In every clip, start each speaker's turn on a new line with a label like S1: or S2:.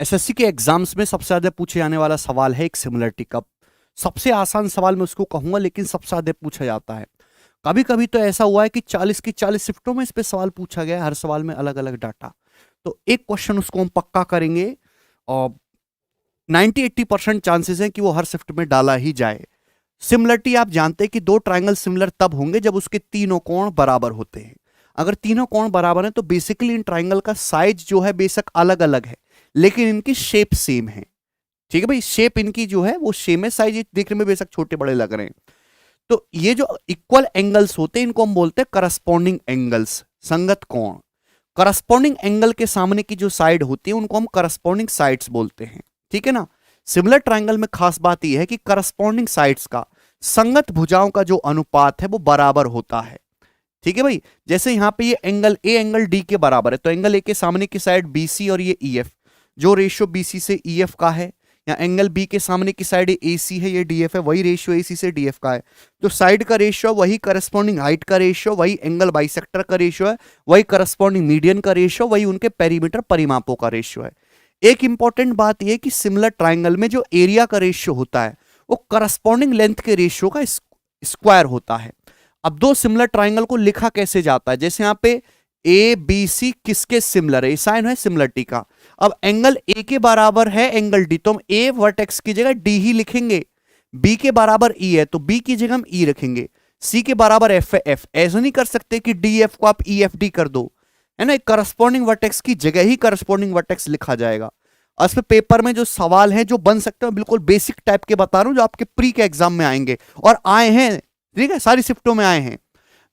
S1: SSC के exams में सबसे ज्यादा पूछे जाने वाला सवाल है एक सिमिलरिटी का। सबसे आसान सवाल मैं उसको कहूंगा, लेकिन सबसे ज्यादा पूछा जाता है। कभी कभी तो ऐसा हुआ है कि 40 की 40 शिफ्टों में इस पे सवाल पूछा गया है, हर सवाल में अलग अलग डाटा। तो एक क्वेश्चन उसको हम पक्का करेंगे और 90-80% चांसेस हैं कि वो हर शिफ्ट में डाला ही जाए। सिमिलरिटी आप जानते हैं कि दो ट्रायंगल सिमिलर तब होंगे जब उसके तीनों कोण बराबर होते हैं। अगर तीनों कोण बराबर हैं तो बेसिकली इन ट्रायंगल का साइज जो है बेशक अलग अलग है, लेकिन इनकी शेप सेम है। ठीक है भाई, शेप इनकी जो है वो सेम है, साइज देखने में बेशक छोटे बड़े लग रहे हैं। तो ये जो इक्वल एंगल्स होते हैं इनको हम बोलते हैं करस्पॉन्डिंग एंगल्स, संगत कोण। करस्पॉन्डिंग एंगल के सामने की जो साइड होती है उनको हम करस्पॉन्डिंग साइड्स बोलते हैं। ठीक है ना। सिमिलर ट्रायंगल में खास बात यह है कि करस्पॉन्डिंग साइड्स का, संगत भुजाओं का जो अनुपात है वो बराबर होता है। ठीक है भाई, जैसे यहां पे ये एंगल ए एंगल डी के बराबर है, तो एंगल ए के सामने की साइड बीसी और ये ईएफ, जो रेशियो बीसी से ईएफ का है, या एंगल बी के सामने की साइड ए सी है, ये डीएफ है, वही रेशियो एसी से डीएफ का है। तो साइड का रेशियो वही, करस्पॉन्डिंग हाइट का रेशियो वही, एंगल बाइसेक्टर का रेशियो है वही, करस्पॉन्डिंग मीडियन का रेशियो वही, उनके पेरीमीटर परिमापों का रेशियो है। एक इंपॉर्टेंट बात यह कि सिमिलर ट्राइंगल में जो एरिया का रेशियो होता है वो करस्पॉन्डिंग लेंथ के रेशियो का स्क्वायर होता है। अब दो सिमिलर ट्राइंगल को लिखा कैसे जाता है, जैसे यहां पे ए बी सी किसके सिमिलर है, साइन है सिमिलरिटी का। अब एंगल ए के बराबर है एंगल डी, तो हम ए वर्टेक्स की जगह डी ही लिखेंगे। बी के बराबर ई है तो बी की जगह हम ई रखेंगे। सी के बराबर एफ है एफ, ऐसा नहीं कर सकते कि डी एफ को आप ई एफ डी कर दो, है ना। करस्पॉन्डिंग वर्टेक्स की जगह ही करस्पॉन्डिंग वर्टेक्स लिखा जाएगा। और इस पे पेपर में जो सवाल हैं जो बन सकते हैं बिल्कुल बेसिक टाइप के बता रहा हूं, जो आपके प्री के एग्जाम में आएंगे और आए हैं। ठीक है, सारी शिफ्टों में आए हैं।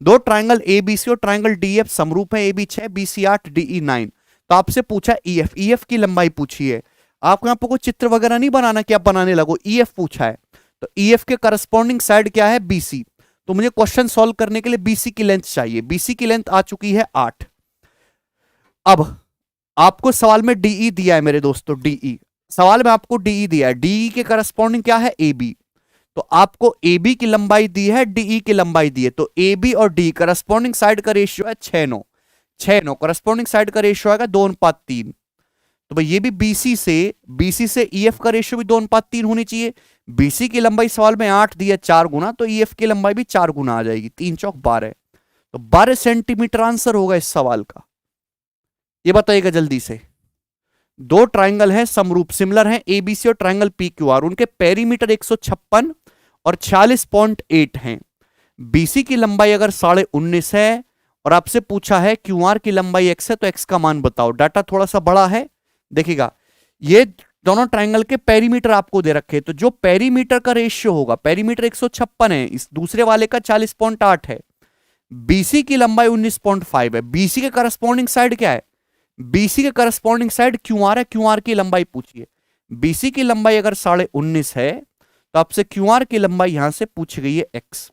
S1: दो ट्राइंगल एबीसी और ट्राइंगल डीएफ समरूप है, ए बी 6 बीसी 8 डीई 9। तो आपसे पूछा ईएफ, ईएफ की लंबाई पूछी है। आपको यहां पर कोई चित्र वगैरह नहीं बनाना कि आप बनाने लगो, ईएफ पूछा है। तो ईएफ के करस्पॉन्डिंग साइड क्या है, बीसी। तो मुझे क्वेश्चन सॉल्व करने के लिए बीसी की लेंथ चाहिए। बीसी की लेंथ आ चुकी है 8। अब आपको सवाल में डीई दिया है मेरे दोस्तों, डीई सवाल में आपको डीई दिया है। डीई के करस्पॉन्डिंग क्या है, ए बी। तो आपको ए बी की लंबाई दी है, डीई की लंबाई दी है, तो ए बी और डी करस्पॉन्डिंग साइड का रेशियो है 6-9। 6-9 करस्पॉन्डिंग साइड का रेशियो आएगा 2:3। तो भाई ये भी बीसी से ईएफ का रेशियो भी 2:3 होनी चाहिए। बीसी की लंबाई सवाल में 8 दी है 4 गुना, तो ईएफ की लंबाई भी 4 गुना आ जाएगी, 3 चौक 12। तो 12 सेंटीमीटर आंसर होगा इस सवाल का। ये बताइएगा जल्दी से। दो ट्राइंगल हैं समरूप, सिमिलर हैं, एबीसी और ट्राइंगल पी क्यू आर, उनके पेरीमीटर 156 और 46.8 हैं। बीसी की लंबाई अगर 19.5 है और आपसे पूछा है क्यूआर की लंबाई x है, तो x का मान बताओ। डाटा थोड़ा सा बड़ा है, देखिएगा। ये दोनों ट्राइंगल के पेरीमीटर आपको दे रखे, तो जो पेरीमीटर का रेशियो होगा, पेरीमीटर 156 है, इस दूसरे वाले का 40.8 है, बीसी की लंबाई 19.5 है। बीसी के करस्पॉन्डिंग साइड क्या है, बीसी के करस्पॉन्डिंग साइड क्यूआर है, क्यूआर की लंबाई पूछिए। बीसी की लंबाई अगर 19.5 है तो आपसे क्यूआर की लंबाई यहां से पूछी गई है एक्स।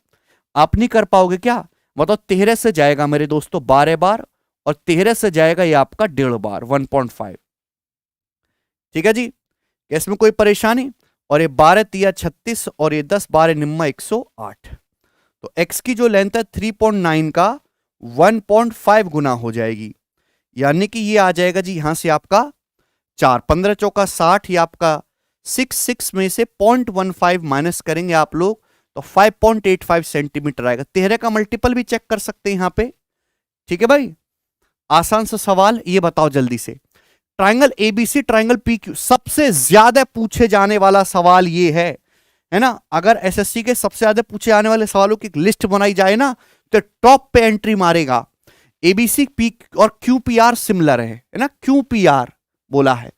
S1: आप नहीं कर पाओगे क्या, बताओ। 13 से जाएगा मेरे दोस्तों 12 बार, और 13 से जाएगा ये आपका 1.5 बार, 1.5। ठीक है जी, क्या इसमें कोई परेशानी। और ये 12 तिया 36 और ये 10 12 निम्मा 108। तो x की जो लेंथ है 3.9 का 1.5 गुना हो जाएगी, यानी कि ये आ जाएगा जी यहां से आपका 4, 15 चौका 60, ये आपका 6 में से 0.15 माइनस करेंगे आप लोग तो 5.85 सेंटीमीटर आएगा। 13 का मल्टीपल भी चेक कर सकते हैं यहां पे। ठीक है भाई, आसान सा सवाल। ये बताओ जल्दी से, ट्राइंगल एबीसी ट्राइंगल पीक्यू, सबसे ज्यादा पूछे जाने वाला सवाल ये है ना। अगर एसएससी के सबसे ज्यादा पूछे जाने वाले सवालों की लिस्ट बनाई जाए ना, तो टॉप पे एंट्री मारेगा। एबीसी पी और क्यूपीआर सिमिलर है ना, क्यूपीआर बोला है,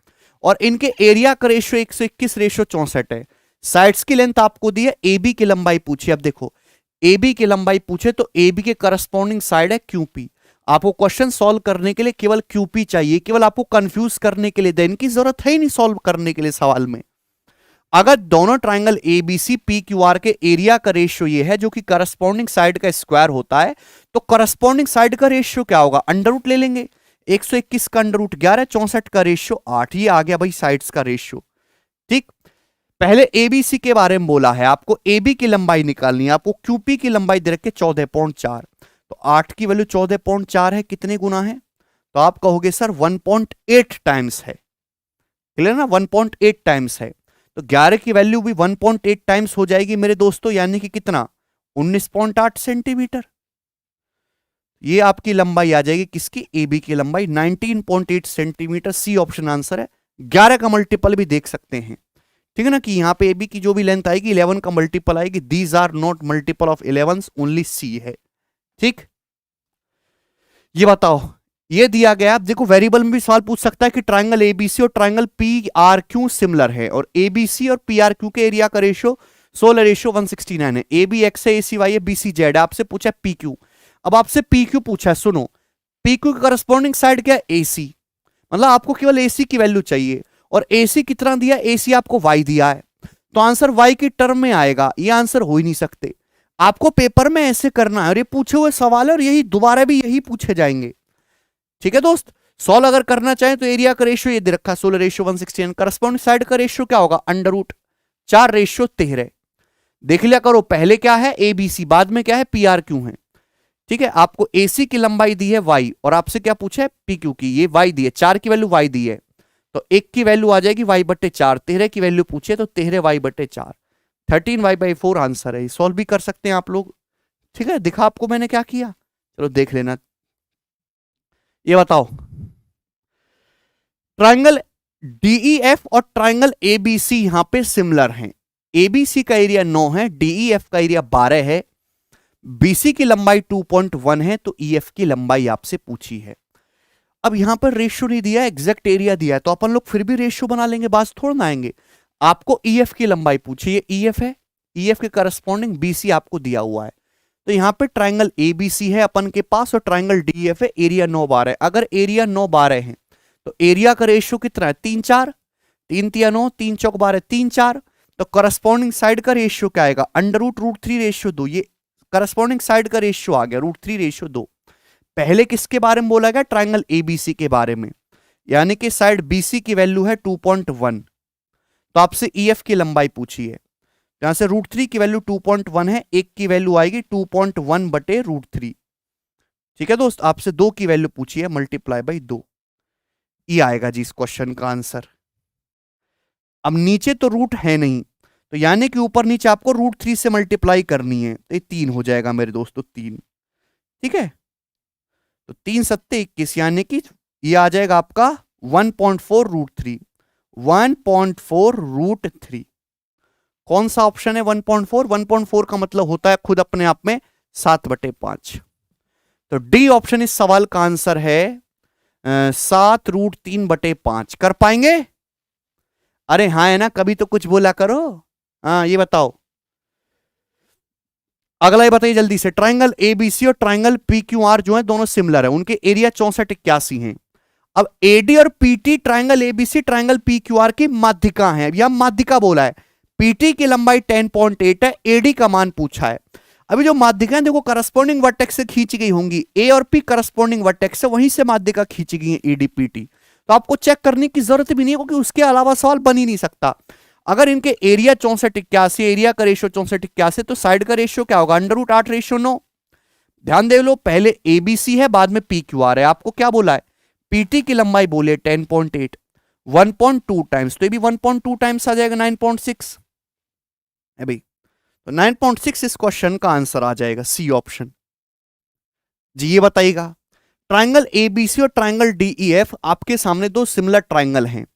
S1: और इनके एरिया का रेशियो 121 रेशियो 64 है। साइड्स की लेंथ आपको दी है, एबी की लंबाई पूछी। अब देखो, एबी की लंबाई पूछे तो एबी के करस्पॉन्डिंग साइड है क्यूपी। आपको क्वेश्चन सॉल्व करने के लिए केवल क्यूपी चाहिए, केवल आपको कंफ्यूज करने के लिए, देन की जरूरत है ही नहीं सॉल्व करने के लिए सवाल में। अगर दोनों triangle ABC P Q R के एरिया का रेशियो ये है जो कि करस्पॉन्डिंग साइड का स्क्वायर होता है, तो करस्पॉन्डिंग साइड का रेशियो क्या होगा, अंडर रूट ले लेंगे। 121 का अंडर रूट 11, 64 का रेशियो 8, ये आ गया भाई साइड्स का रेशियो। ठीक, पहले एबीसी के बारे में बोला है, आपको एबी की लंबाई निकालनी है, आपको क्यूपी की लंबाई दे रखे 14.4, तो 8 की वैल्यू 14.4 है, कितने गुना है, तो आप कहोगे सर 1.8 टाइम्स है। क्लियर ना, 1.8 टाइम्स है, तो 11 की वैल्यू भी 1.8 टाइम्स हो जाएगी मेरे दोस्तों, यानी कि कितना, 19.8 सेंटीमीटर। ये आपकी लंबाई आ जाएगी किसकी, ए बी की लंबाई 19.8 सेंटीमीटर। सी ऑप्शन आंसर है। 11 का मल्टीपल भी देख सकते हैं, ठीक है ना, कि यहां पे ए बी की जो भी लेंथ आएगी 11 का मल्टीपल आएगी। These are not multiple of 11, only C है। ठीक, ये बताओ, ये दिया गया, आप देखो वेरिएबल में भी सवाल पूछ सकता है कि ट्राइंगल एबीसी और triangle P R Q similar है, और एबीसी और पी आर क्यू के एरिया का रेशियो 16:169 है। ए बी एक्स है, ए सी वाई है, बी सी जेड है। आपसे पूछा है पी क्यू। अब आपसे पी क्यू पूछा है, सुनो, पी क्यू की करस्पॉन्डिंग साइड क्या है, ए सी, मतलब आपको केवल ए सी की वैल्यू चाहिए, और ए सी कितना दिया, ए सी आपको वाई दिया है, तो आंसर वाई की टर्म में आएगा। ये आंसर हो ही नहीं सकते। आपको पेपर में ऐसे करना है, और ये पूछे हुए सवाल है, और यही दोबारा भी यही पूछे जाएंगे। ठीक है दोस्त, सॉल्व अगर करना चाहें तो एरिया का रेशियो ये दे रखा है 16:169, करस्पॉन्डिंग साइड का रेशियो क्या होगा, √4:13। देख लिया करो, पहले क्या है ए बी सी, बाद में क्या है पी आर क्यू है। ठीक है, आपको एसी की लंबाई दी है वाई, और आपसे क्या पूछा है पी क्यू की, ये वाई दी है, 4 की वैल्यू वाई दी है, तो 1 की वैल्यू आ जाएगी y/4, 13 की वैल्यू पूछे तो 13y/4, 13y/4 आंसर है। सॉल्व भी कर सकते हैं आप लोग। ठीक है, दिखा आपको मैंने क्या किया, चलो देख लेना। ये बताओ, ट्राइंगल डीईएफ और ट्राइंगल एबीसी यहां पे सिमिलर हैं। एबीसी का एरिया 9 है, डीईएफ का एरिया 12 है, बीसी की लंबाई 2.1 है, तो ईएफ की लंबाई आपसे पूछी है। अब यहां पर रेशियो नहीं दिया, एग्जैक्ट एरिया दिया है, तो अपन लोग फिर भी रेशियो बना लेंगे, बात थोड़ा ना आएंगे। आपको ईएफ की लंबाई पूछी है, ईएफ है, ईएफ के करस्पॉन्डिंग बीसी आपको दिया हुआ है, तो यहां पे ट्राइंगल एबीसी है अपन के पास, और ट्राइंगल डीएफ है, एरिया 9/12 है। अगर एरिया 9/12 है तो एरिया का रेशियो कितना है, 3/4, 3×3 9, 3×4 12, 3/4, तो करस्पॉन्डिंग साइड का रेशियो क्या आएगा, √3/2। ये करस्पॉन्डिंग साइड का रेशियो आ गया √3/2। पहले किसके बारे में बोला गया, ट्राइंगल एबीसी के बारे में, यानी कि साइड बीसी की वैल्यू है 2.1, तो आपसे ईएफ की लंबाई पूछी है, यहां से √3 की वैल्यू 2.1 है, 1 की वैल्यू आएगी 2.1/√3। ठीक है दोस्त, आपसे 2 की वैल्यू पूछी है, मल्टीप्लाई बाई 2, ये आएगा जी इस क्वेश्चन का आंसर। अब नीचे तो रूट है नहीं, तो यानी कि ऊपर नीचे आपको √3 से मल्टीप्लाई करनी है, तो ये 3 हो जाएगा मेरे दोस्तों, 3। ठीक है, तो 3 सत्ते 21, यानी कि ये आ जाएगा आपका 1.4√3, 1.4√3। कौन सा ऑप्शन है 1.4? 1.4 का मतलब होता है खुद अपने आप में 7/5, तो डी ऑप्शन इस सवाल का आंसर है 7√3/5। कर पाएंगे? अरे हाँ है ना, कभी तो कुछ बोला करो। हाँ ये बताओ, अगला ये बताइए जल्दी से, ट्राइंगल एबीसी और ट्राइंगल पीक्यूआर जो है दोनों सिमिलर है, उनके एरिया 64-81 हैं। अब एडी और PT triangle ABC triangle PQR की माध्यिका है, यह माध्यिका बोला है। पीटी की लंबाई 10.8 है, एडी का मान पूछा है। अभी जो माध्यिकाएं देखो करस्पॉन्डिंग वर्टेक्स से खींची गई होंगी, ए और पी करस्पॉन्डिंग वर्टेक्स से, वहीं से माध्यिका खींची गई है एडी पीटी, तो आपको चेक करने की जरूरत भी नहीं है, क्योंकि उसके अलावा सवाल बन ही नहीं सकता। अगर इनके एरिया 64-81, एरिया का रेशियो 64-81, तो साइड का रेशियो क्या होगा, √8/9। ध्यान दे लो, पहले एबीसी है, बाद में पीक्यूआर है। आपको क्या बोला है, पीटी की लंबाई बोले 10.8, 1.2 टाइम्स, तो ये भी 1.2 टाइम्स आ जाएगा 9.6 है भाई, तो 9.6 इस क्वेश्चन का आंसर आ जाएगा, सी ऑप्शन। जी ये बताइएगा, ट्राइंगल एबीसी और ट्राइंगल डीईएफ आपके सामने दो सिमिलर ट्राइंगल हैं,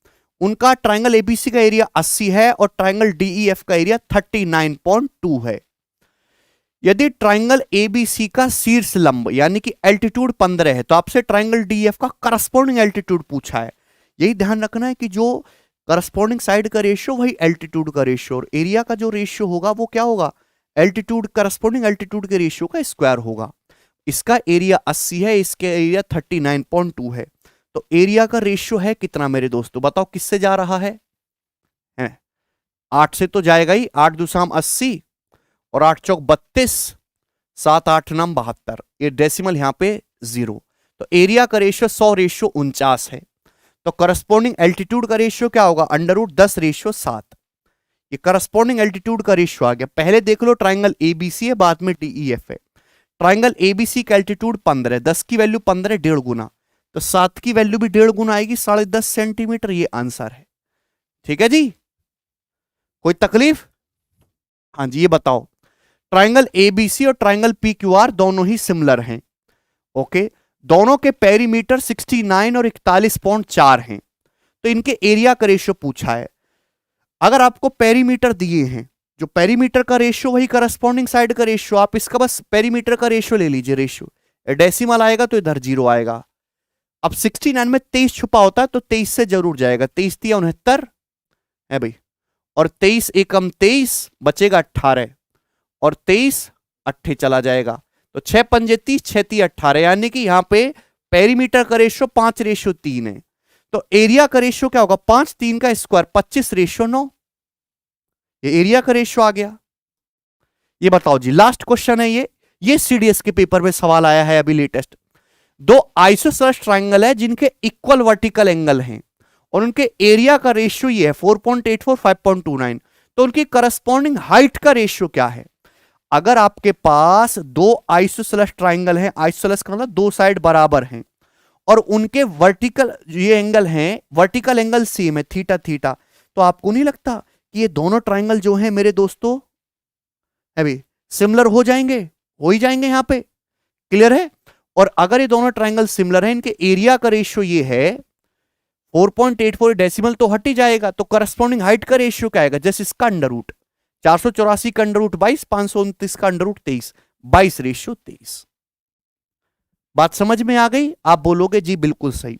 S1: उनका ट्राइंगल एबीसी का एरिया 80 है और ट्राइंगल डीईएफ का एरिया 39.2 है। यदि ट्राइंगल एबीसी का शीर्ष लंब यानी कि एल्टीट्यूड 15 है, तो आपसे ट्राइंगल डीईएफ का करस्पॉन्डिंग एल्टीट्यूड पूछा है। यही ध्यान रखना है कि जो करस्पॉन्डिंग साइड का रेशियो वही एल्टीट्यूड का रेशियो, और एरिया का जो रेशियो होगा वो क्या होगा, एल्टीट्यूड करस्पॉन्डिंग एल्टीट्यूड के रेशियो का स्क्वायर होगा। इसका एरिया 80 है, इसके एरिया 39.2 है, तो एरिया का रेशियो है कितना मेरे दोस्तों, बताओ किससे जा रहा है? 8 से तो जाएगा ही, 8 दूसाम 80 और 8 चौक 32, 7 8 9 72, ये डेसिमल यहां पे 0, तो एरिया का रेशियो 100:49 है। तो करस्पॉन्डिंग एल्टीट्यूड का रेशियो क्या होगा, √10/7। ये करस्पॉन्डिंग एल्टीट्यूड का रेशियो आ गया। पहले देख लो ट्राइंगल एबीसी है, बाद में डीईएफ है। ट्राइंगल एबीसी का एल्टीट्यूड 15, 10 की वैल्यू 15 1.5 गुना, तो 7 की वैल्यू भी 1.5 गुना आएगी, 10.5 सेंटीमीटर, ये आंसर है। ठीक है जी, कोई तकलीफ? हाँ जी, ये बताओ, ट्राइंगल एबीसी और ट्राइंगल पीक्यूआर दोनों ही सिमिलर हैं। ओके, दोनों के पेरीमीटर 69 और 41.4 हैं। तो इनके एरिया का रेशियो पूछा है। अगर आपको पेरीमीटर दिए हैं, जो पेरीमीटर का रेशियो वही करस्पॉन्डिंग साइड का रेशियो, आप इसका बस पेरीमीटर का रेशियो ले लीजिए। रेशियो डेसिमल आएगा तो इधर 0 आएगा। अब 69 में 23 छुपा होता है तो 23 से जरूर जाएगा। 23 तिया 69 है भाई, और 23 एकम 23 बचेगा 18, और 23 अट्ठे चला जाएगा। तो 6 पंजे 30, 6 ती 18, यानी कि यहां पे पेरीमीटर का रेशियो 5:3 है। तो एरिया का रेशियो क्या होगा? 5, 3 का स्क्वायर 25:9। ये एरिया का रेशियो आ गया। ये बताओ जी, लास्ट क्वेश्चन है ये सीडीएस के पेपर में सवाल आया है अभी लेटेस्ट। दो आइसोसेलेस ट्राइंगल है जिनके इक्वल वर्टिकल एंगल हैं और उनके एरिया का रेशियो ये है 4.84, 5.29। तो उनकी करस्पॉन्डिंग हाइट का रेशियो क्या है? अगर आपके पास दो आइसोसेलेस ट्राइंगल हैं, आइसोसेलेस का मतलब दो साइड बराबर हैं, और उनके वर्टिकल ये एंगल हैं, वर्टिकल एंगल सेम है थीटा थीटा, तो आपको नहीं लगता कि ये दोनों ट्राइंगल जो हैं मेरे दोस्तों अभी सिमिलर हो जाएंगे? हो ही जाएंगे यहां पे। क्लियर है? और अगर ये दोनों ट्राइंगल सिमिलर हैं, इनके एरिया का रेशियो ये है 4.84, डेसिमल तो हट ही जाएगा, तो करस्पॉन्डिंग हाइट का रेशियो क्या आएगा? जैसे इसका अंडर रूट 484 का अंडर रूट 22, 529 का अंडर रूट 23, 22:23। बात समझ में आ गई? आप बोलोगे जी बिल्कुल सही।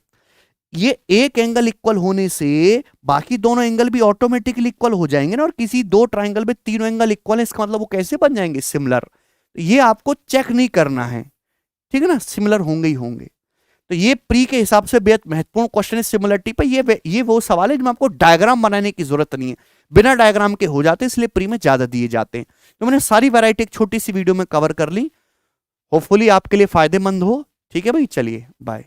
S1: ये एक एंगल इक्वल होने से बाकी दोनों एंगल भी ऑटोमेटिकली इक्वल हो जाएंगे ना, और किसी दो ट्राइंगल में तीनों एंगल इक्वल है, इसका मतलब वो कैसे बन जाएंगे? सिमिलर। ये आपको चेक नहीं करना है, ठीक है ना, सिमिलर होंगे ही होंगे। तो ये प्री के हिसाब से बेहद महत्वपूर्ण क्वेश्चन है सिमिलरिटी पर। ये वो सवाल है जिसमें आपको डायग्राम बनाने की जरूरत नहीं है, बिना डायग्राम के हो जाते हैं, इसलिए प्री में ज्यादा दिए जाते हैं। तो मैंने सारी वैरायटी एक छोटी सी वीडियो में कवर कर ली, होपफुली आपके लिए फायदेमंद हो। ठीक है भाई, चलिए बाय।